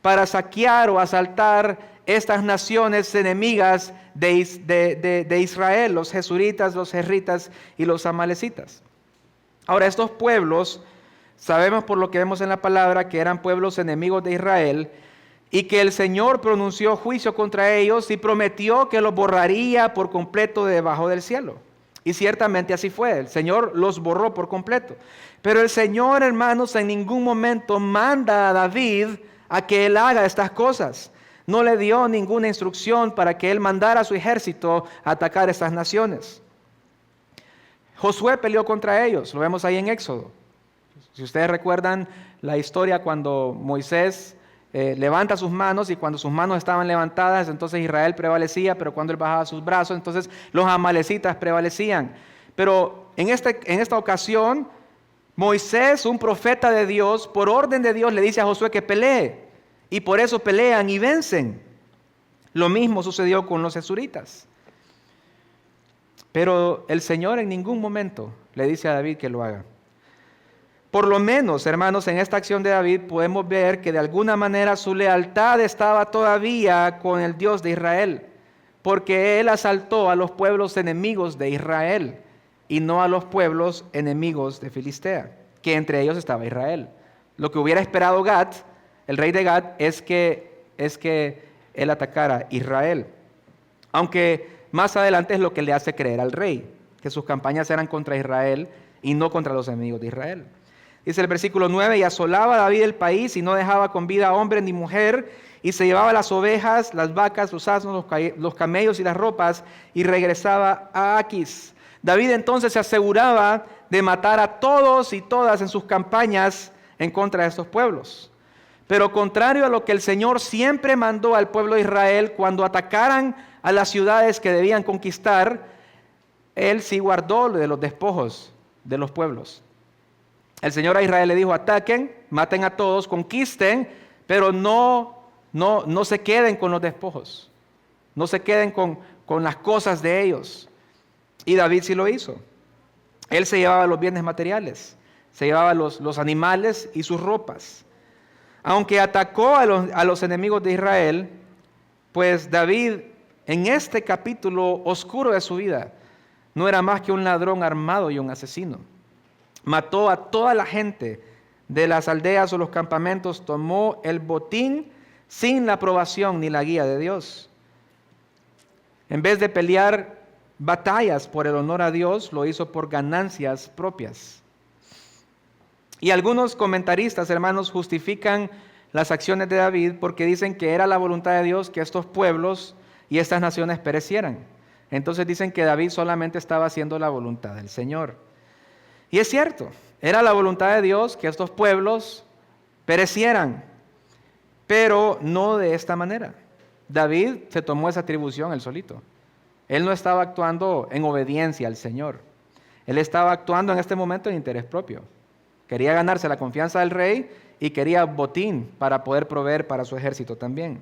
para saquear o asaltar estas naciones enemigas de Israel, los jesuritas, los jerritas y los amalecitas. Ahora, estos pueblos, sabemos por lo que vemos en la palabra que eran pueblos enemigos de Israel, y que el Señor pronunció juicio contra ellos y prometió que los borraría por completo de debajo del cielo. Y ciertamente así fue, el Señor los borró por completo. Pero el Señor, hermanos, en ningún momento manda a David a que él haga estas cosas. No le dio ninguna instrucción para que él mandara a su ejército a atacar estas naciones. Josué peleó contra ellos, lo vemos ahí en Éxodo. Si ustedes recuerdan la historia cuando Moisés levanta sus manos, y cuando sus manos estaban levantadas, entonces Israel prevalecía, pero cuando él bajaba sus brazos, entonces los amalecitas prevalecían. Pero en esta ocasión, Moisés, un profeta de Dios, por orden de Dios le dice a Josué que pelee, y por eso pelean y vencen. Lo mismo sucedió con los jesuritas. Pero el Señor en ningún momento le dice a David que lo haga. Por lo menos, hermanos, en esta acción de David podemos ver que de alguna manera su lealtad estaba todavía con el Dios de Israel, porque él asaltó a los pueblos enemigos de Israel y no a los pueblos enemigos de Filistea, que entre ellos estaba Israel. Lo que hubiera esperado Gad, el rey de Gad, es que él atacara a Israel. Aunque más adelante es lo que le hace creer al rey, que sus campañas eran contra Israel y no contra los enemigos de Israel. Dice el versículo 9, y asolaba David el país y no dejaba con vida a hombre ni mujer, y se llevaba las ovejas, las vacas, los asnos, los camellos y las ropas, y regresaba a Aquis. David entonces se aseguraba de matar a todos y todas en sus campañas en contra de estos pueblos. Pero contrario a lo que el Señor siempre mandó al pueblo de Israel cuando atacaran a las ciudades que debían conquistar, él sí guardó de los despojos de los pueblos. El Señor a Israel le dijo: ataquen, maten a todos, conquisten, pero no se queden con los despojos, no se queden con las cosas de ellos. Y David sí lo hizo. Él se llevaba los bienes materiales, se llevaba los animales y sus ropas. Aunque atacó a los enemigos de Israel, pues David en este capítulo oscuro de su vida no era más que un ladrón armado y un asesino. Mató a toda la gente de las aldeas o los campamentos, tomó el botín sin la aprobación ni la guía de Dios. En vez de pelear batallas por el honor a Dios, lo hizo por ganancias propias. Y algunos comentaristas, hermanos, justifican las acciones de David porque dicen que era la voluntad de Dios que estos pueblos y estas naciones perecieran. Entonces dicen que David solamente estaba haciendo la voluntad del Señor. Y es cierto, era la voluntad de Dios que estos pueblos perecieran, pero no de esta manera. David se tomó esa atribución él solito. Él no estaba actuando en obediencia al Señor. Él estaba actuando en este momento en interés propio. Quería ganarse la confianza del rey y quería botín para poder proveer para su ejército también.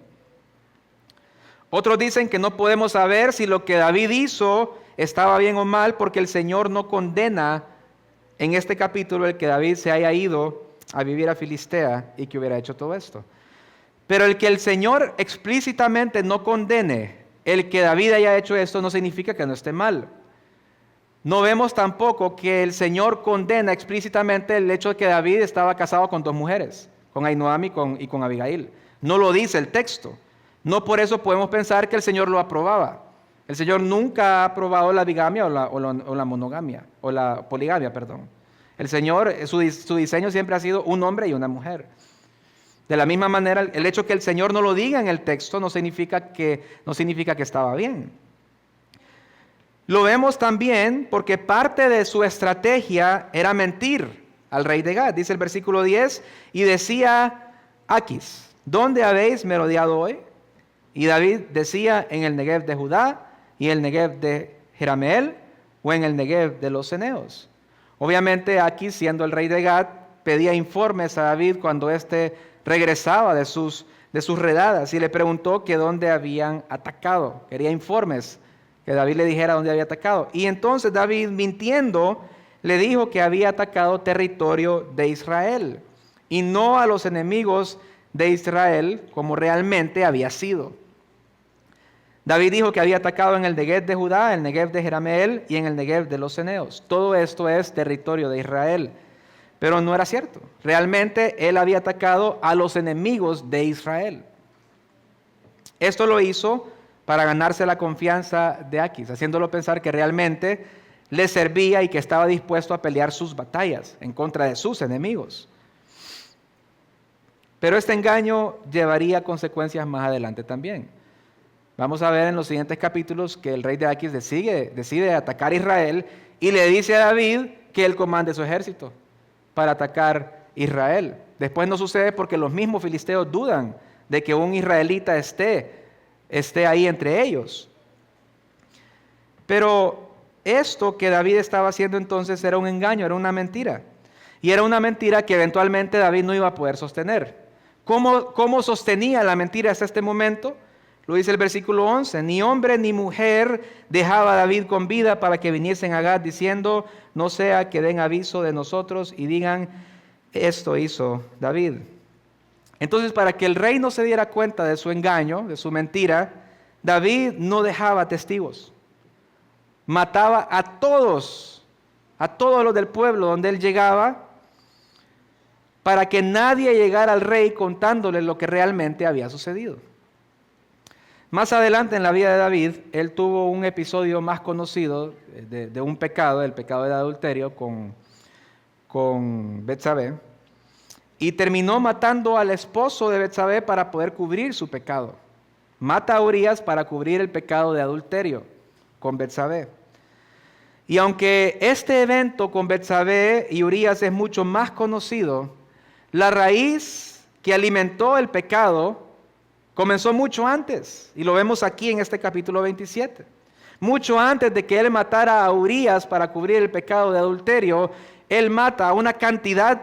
Otros dicen que no podemos saber si lo que David hizo estaba bien o mal porque el Señor no condena en este capítulo el que David se haya ido a vivir a Filistea y que hubiera hecho todo esto. Pero el que el Señor explícitamente no condene el que David haya hecho esto no significa que no esté mal. No vemos tampoco que el Señor condena explícitamente el hecho de que David estaba casado con 2 mujeres, con Ahinoam y con Abigail. No lo dice el texto. No por eso podemos pensar que el Señor lo aprobaba. El Señor nunca ha aprobado la bigamia o la monogamia, o la poligamia, perdón. El Señor, su diseño siempre ha sido un hombre y una mujer. De la misma manera, el hecho que el Señor no lo diga en el texto no significa que estaba bien. Lo vemos también porque parte de su estrategia era mentir al rey de Gad. Dice el versículo 10, y decía Aquis, ¿dónde habéis merodeado hoy? Y David decía, en el Negev de Judá y el Negev de Jerameel, o en el Negev de los ceneos. Obviamente Aquis, siendo el rey de Gad, pedía informes a David cuando éste regresaba de sus redadas y le preguntó que dónde habían atacado. Quería informes, que David le dijera dónde había atacado. Y entonces David, mintiendo, le dijo que había atacado territorio de Israel y no a los enemigos de Israel como realmente había sido. David dijo que había atacado en el Negev de Judá, el Negev de Jerameel y en el Negev de los ceneos. Todo esto es territorio de Israel. Pero no era cierto. Realmente él había atacado a los enemigos de Israel. Esto lo hizo para ganarse la confianza de Aquis, haciéndolo pensar que realmente le servía y que estaba dispuesto a pelear sus batallas en contra de sus enemigos. Pero este engaño llevaría consecuencias más adelante también. Vamos a ver en los siguientes capítulos que el rey de Aquis decide atacar a Israel y le dice a David que él comande su ejército para atacar Israel. Después no sucede porque los mismos filisteos dudan de que un israelita esté ahí entre ellos. Pero esto que David estaba haciendo entonces era un engaño, era una mentira. Y era una mentira que eventualmente David no iba a poder sostener. ¿Cómo sostenía la mentira hasta este momento? Lo dice el versículo 11, ni hombre ni mujer dejaba a David con vida para que viniesen a Gad diciendo, no sea que den aviso de nosotros y digan, esto hizo David. Entonces, para que el rey no se diera cuenta de su engaño, de su mentira, David no dejaba testigos. Mataba a todos los del pueblo donde él llegaba, para que nadie llegara al rey contándole lo que realmente había sucedido. Más adelante en la vida de David, él tuvo un episodio más conocido de un pecado, el pecado del adulterio con Betsabé, y terminó matando al esposo de Betsabé para poder cubrir su pecado. Mata a Urías para cubrir el pecado de adulterio con Betsabé. Y aunque este evento con Betsabé y Urías es mucho más conocido, la raíz que alimentó el pecado comenzó mucho antes, y lo vemos aquí en este capítulo 27. Mucho antes de que él matara a Urías para cubrir el pecado de adulterio, él mata a una cantidad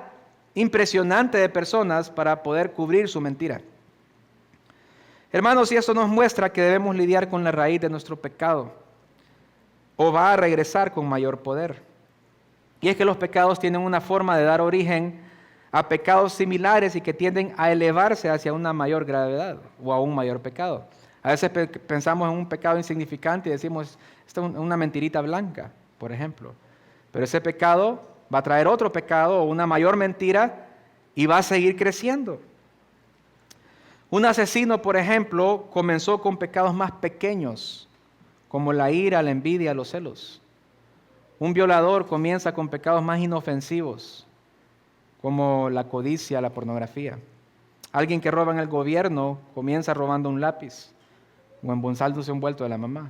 impresionante de personas para poder cubrir su mentira. Hermanos, y esto nos muestra que debemos lidiar con la raíz de nuestro pecado, o va a regresar con mayor poder. Y es que los pecados tienen una forma de dar origen a pecados similares y que tienden a elevarse hacia una mayor gravedad o a un mayor pecado. A veces pensamos en un pecado insignificante y decimos, esto es una mentirita blanca, por ejemplo. Pero ese pecado va a traer otro pecado o una mayor mentira y va a seguir creciendo. Un asesino, por ejemplo, comenzó con pecados más pequeños, como la ira, la envidia, los celos. Un violador comienza con pecados más inofensivos, como la codicia, la pornografía. Alguien que roba en el gobierno comienza robando un lápiz o embolsándose un vuelto de la mamá.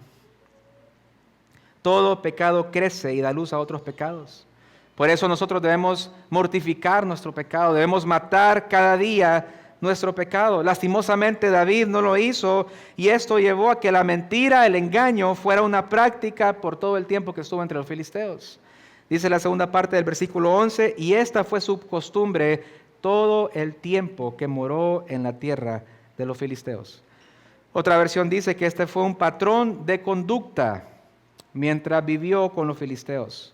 Todo pecado crece y da luz a otros pecados. Por eso nosotros debemos mortificar nuestro pecado, debemos matar cada día nuestro pecado. Lastimosamente David no lo hizo y esto llevó a que la mentira, el engaño, fuera una práctica por todo el tiempo que estuvo entre los filisteos. Dice la segunda parte del versículo 11, y esta fue su costumbre todo el tiempo que moró en la tierra de los filisteos. Otra versión dice que este fue un patrón de conducta mientras vivió con los filisteos.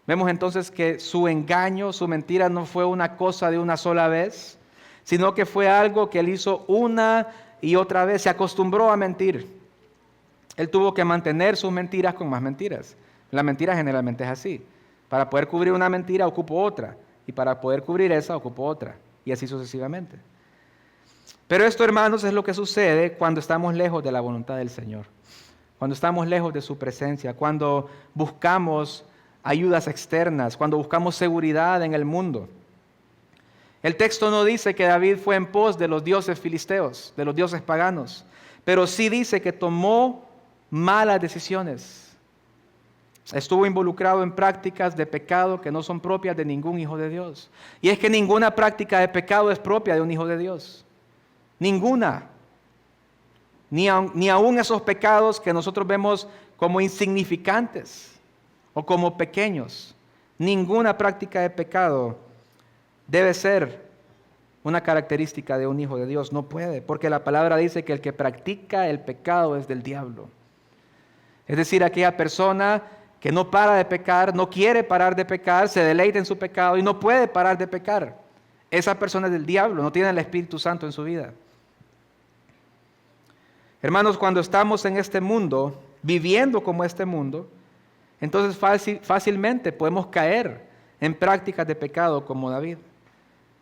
Vemos entonces que su engaño, su mentira no fue una cosa de una sola vez, sino que fue algo que él hizo una y otra vez, se acostumbró a mentir. Él tuvo que mantener sus mentiras con más mentiras. La mentira generalmente es así. Para poder cubrir una mentira ocupo otra, y para poder cubrir esa ocupo otra, y así sucesivamente. Pero esto, hermanos, es lo que sucede cuando estamos lejos de la voluntad del Señor, cuando estamos lejos de su presencia, cuando buscamos ayudas externas, cuando buscamos seguridad en el mundo. El texto no dice que David fue en pos de los dioses filisteos, de los dioses paganos, pero sí dice que tomó malas decisiones. Estuvo involucrado en prácticas de pecado que no son propias de ningún hijo de Dios. Y es que ninguna práctica de pecado es propia de un hijo de Dios. Ninguna. Ni aun esos pecados que nosotros vemos como insignificantes o como pequeños. Ninguna práctica de pecado debe ser una característica de un hijo de Dios. No puede, porque la palabra dice que el que practica el pecado es del diablo. Es decir, aquella persona que no para de pecar, no quiere parar de pecar, se deleita en su pecado y no puede parar de pecar. Esa persona es del diablo, no tiene el Espíritu Santo en su vida. Hermanos, cuando estamos en este mundo, viviendo como este mundo, entonces fácilmente podemos caer en prácticas de pecado como David.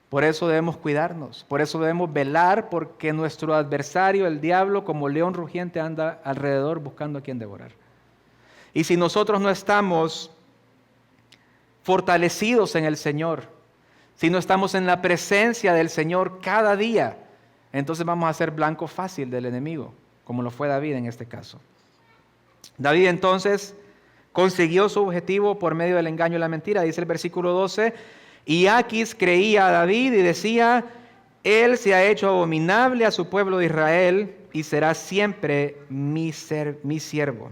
Por eso debemos cuidarnos, por eso debemos velar, porque nuestro adversario, el diablo, como león rugiente, anda alrededor buscando a quien devorar. Y si nosotros no estamos fortalecidos en el Señor, si no estamos en la presencia del Señor cada día, entonces vamos a ser blanco fácil del enemigo, como lo fue David en este caso. David entonces consiguió su objetivo por medio del engaño y la mentira. Dice el versículo 12, y Aquis creía a David y decía, él se ha hecho abominable a su pueblo de Israel y será siempre mi siervo.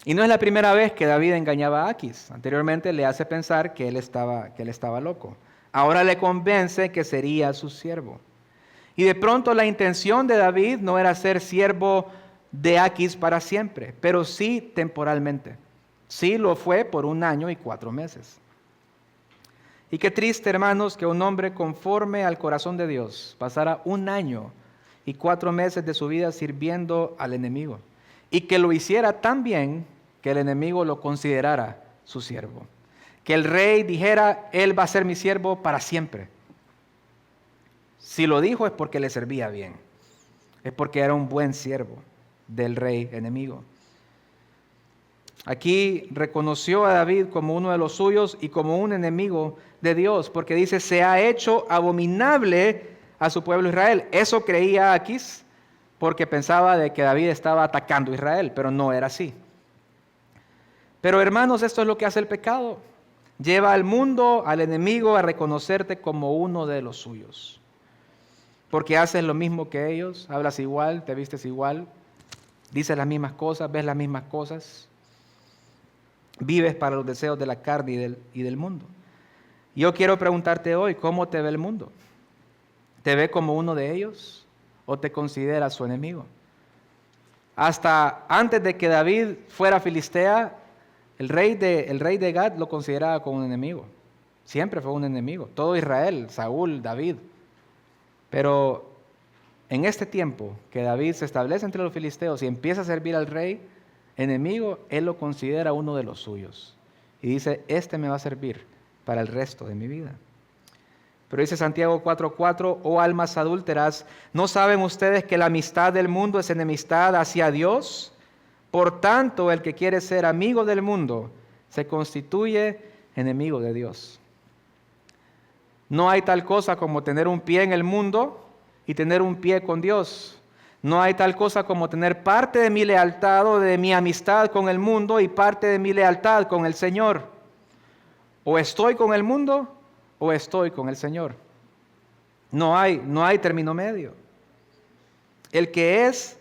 Y no es la primera vez que David engañaba a Aquis. Anteriormente le hace pensar que él estaba loco. Ahora le convence que sería su siervo. Y de pronto la intención de David no era ser siervo de Aquis para siempre, pero sí temporalmente. Sí lo fue por 1 año y 4 meses. Y qué triste, hermanos, que un hombre conforme al corazón de Dios pasara 1 año y 4 meses de su vida sirviendo al enemigo. Y que lo hiciera tan bien que el enemigo lo considerara su siervo. Que el rey dijera, él va a ser mi siervo para siempre. Si lo dijo es porque le servía bien. Es porque era un buen siervo del rey enemigo. Aquí reconoció a David como uno de los suyos y como un enemigo de Dios, porque dice, se ha hecho abominable a su pueblo Israel. Eso creía Aquis, porque pensaba de que David estaba atacando a Israel, pero no era así. Pero hermanos, esto es lo que hace el pecado. Lleva al mundo, al enemigo, a reconocerte como uno de los suyos. Porque haces lo mismo que ellos, hablas igual, te vistes igual, dices las mismas cosas, ves las mismas cosas, vives para los deseos de la carne y del mundo. Yo quiero preguntarte hoy, ¿cómo te ve el mundo? ¿Te ve como uno de ellos o te considera su enemigo? Hasta antes de que David fuera filistea, el rey de Gad lo consideraba como un enemigo. Siempre fue un enemigo. Todo Israel, Saúl, David. Pero en este tiempo que David se establece entre los filisteos y empieza a servir al rey enemigo, él lo considera uno de los suyos. Y dice, este me va a servir para el resto de mi vida. Pero dice Santiago 4:4, oh almas adúlteras, ¿no saben ustedes que la amistad del mundo es enemistad hacia Dios? Por tanto, el que quiere ser amigo del mundo se constituye enemigo de Dios. No hay tal cosa como tener un pie en el mundo y tener un pie con Dios. No hay tal cosa como tener parte de mi lealtad o de mi amistad con el mundo y parte de mi lealtad con el Señor. O estoy con el mundo o estoy con el Señor. No hay término medio. El que es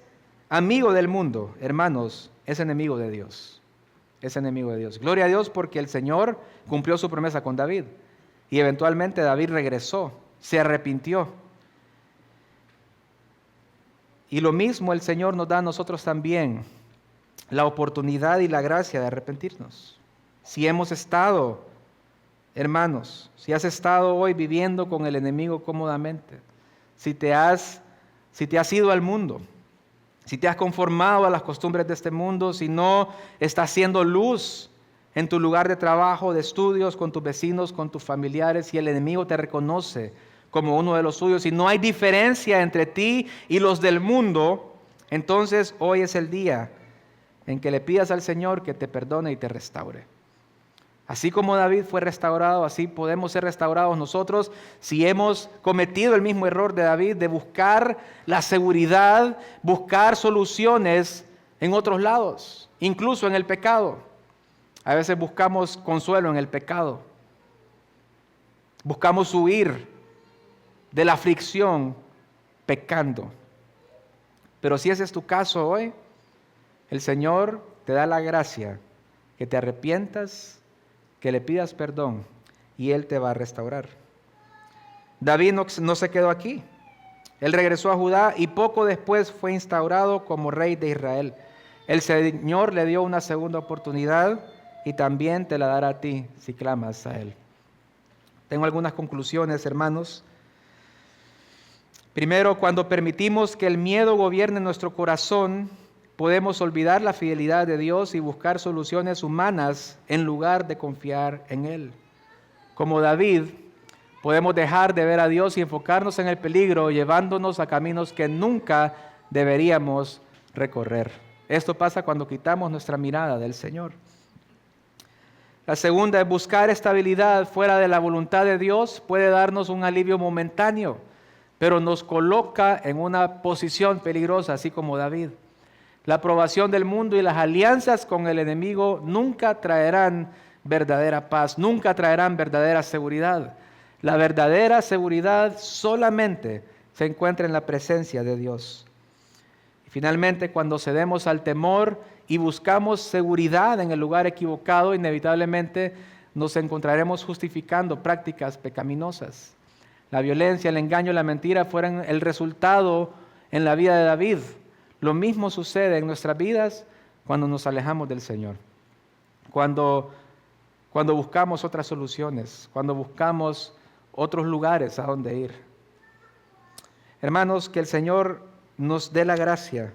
amigo del mundo, hermanos, es enemigo de Dios. Es enemigo de Dios. Gloria a Dios porque el Señor cumplió su promesa con David. Y eventualmente David regresó, se arrepintió. Y lo mismo el Señor nos da a nosotros también, la oportunidad y la gracia de arrepentirnos. Si hemos estado, hermanos, si has estado hoy viviendo con el enemigo cómodamente, si te has ido al mundo, si te has conformado a las costumbres de este mundo, si no estás haciendo luz en tu lugar de trabajo, de estudios, con tus vecinos, con tus familiares, si el enemigo te reconoce como uno de los suyos, y no hay diferencia entre ti y los del mundo, entonces hoy es el día en que le pidas al Señor que te perdone y te restaure. Así como David fue restaurado, así podemos ser restaurados nosotros si hemos cometido el mismo error de David de buscar la seguridad, buscar soluciones en otros lados, incluso en el pecado. A veces buscamos consuelo en el pecado. Buscamos huir de la aflicción pecando. Pero si ese es tu caso hoy, el Señor te da la gracia que te arrepientas, que le pidas perdón y Él te va a restaurar. David no se quedó aquí. Él regresó a Judá y poco después fue instaurado como rey de Israel. El Señor le dio una segunda oportunidad y también te la dará a ti si clamas a Él. Tengo algunas conclusiones, hermanos. Primero, cuando permitimos que el miedo gobierne nuestro corazón, podemos olvidar la fidelidad de Dios y buscar soluciones humanas en lugar de confiar en Él. Como David, podemos dejar de ver a Dios y enfocarnos en el peligro, llevándonos a caminos que nunca deberíamos recorrer. Esto pasa cuando quitamos nuestra mirada del Señor. La segunda es buscar estabilidad fuera de la voluntad de Dios. Puede darnos un alivio momentáneo, pero nos coloca en una posición peligrosa, así como David. La aprobación del mundo y las alianzas con el enemigo nunca traerán verdadera paz, nunca traerán verdadera seguridad. La verdadera seguridad solamente se encuentra en la presencia de Dios. Y finalmente, cuando cedemos al temor y buscamos seguridad en el lugar equivocado, inevitablemente nos encontraremos justificando prácticas pecaminosas. La violencia, el engaño, la mentira fueron el resultado en la vida de David. Lo mismo sucede en nuestras vidas cuando nos alejamos del Señor. Cuando buscamos otras soluciones, cuando buscamos otros lugares a donde ir. Hermanos, que el Señor nos dé la gracia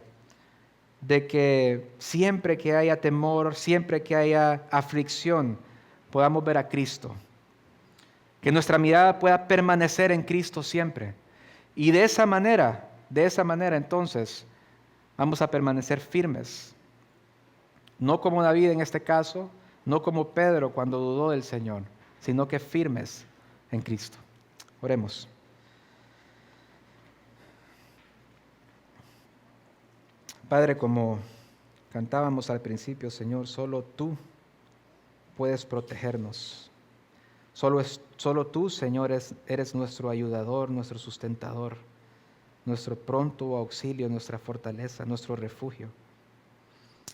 de que siempre que haya temor, siempre que haya aflicción, podamos ver a Cristo. Que nuestra mirada pueda permanecer en Cristo siempre. Y de esa manera entonces, vamos a permanecer firmes. No como David en este caso, no como Pedro cuando dudó del Señor, sino que firmes en Cristo. Oremos. Padre, como cantábamos al principio, Señor, solo tú puedes protegernos. Solo tú, Señor, eres nuestro ayudador, nuestro sustentador, nuestro pronto auxilio, nuestra fortaleza, nuestro refugio.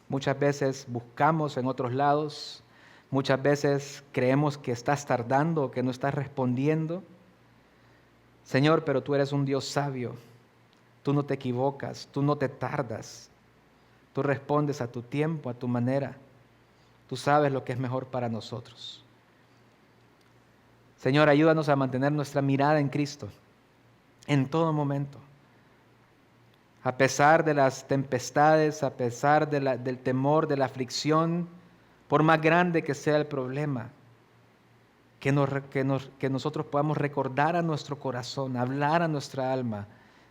Muchas veces buscamos en otros lados, muchas veces creemos que estás tardando, que no estás respondiendo. Señor, pero tú eres un Dios sabio, tú no te equivocas, tú no te tardas, tú respondes a tu tiempo, a tu manera, tú sabes lo que es mejor para nosotros. Señor, ayúdanos a mantener nuestra mirada en Cristo en todo momento. A pesar de las tempestades, a pesar del temor, de la aflicción, por más grande que sea el problema, que nosotros podamos recordar a nuestro corazón, hablar a nuestra alma,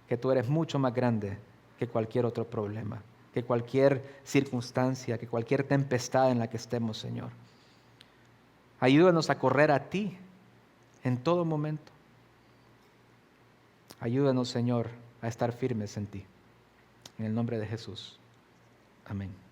que tú eres mucho más grande que cualquier otro problema, que cualquier circunstancia, que cualquier tempestad en la que estemos, Señor. Ayúdanos a correr a ti en todo momento. Ayúdanos, Señor, a estar firmes en ti. En el nombre de Jesús. Amén.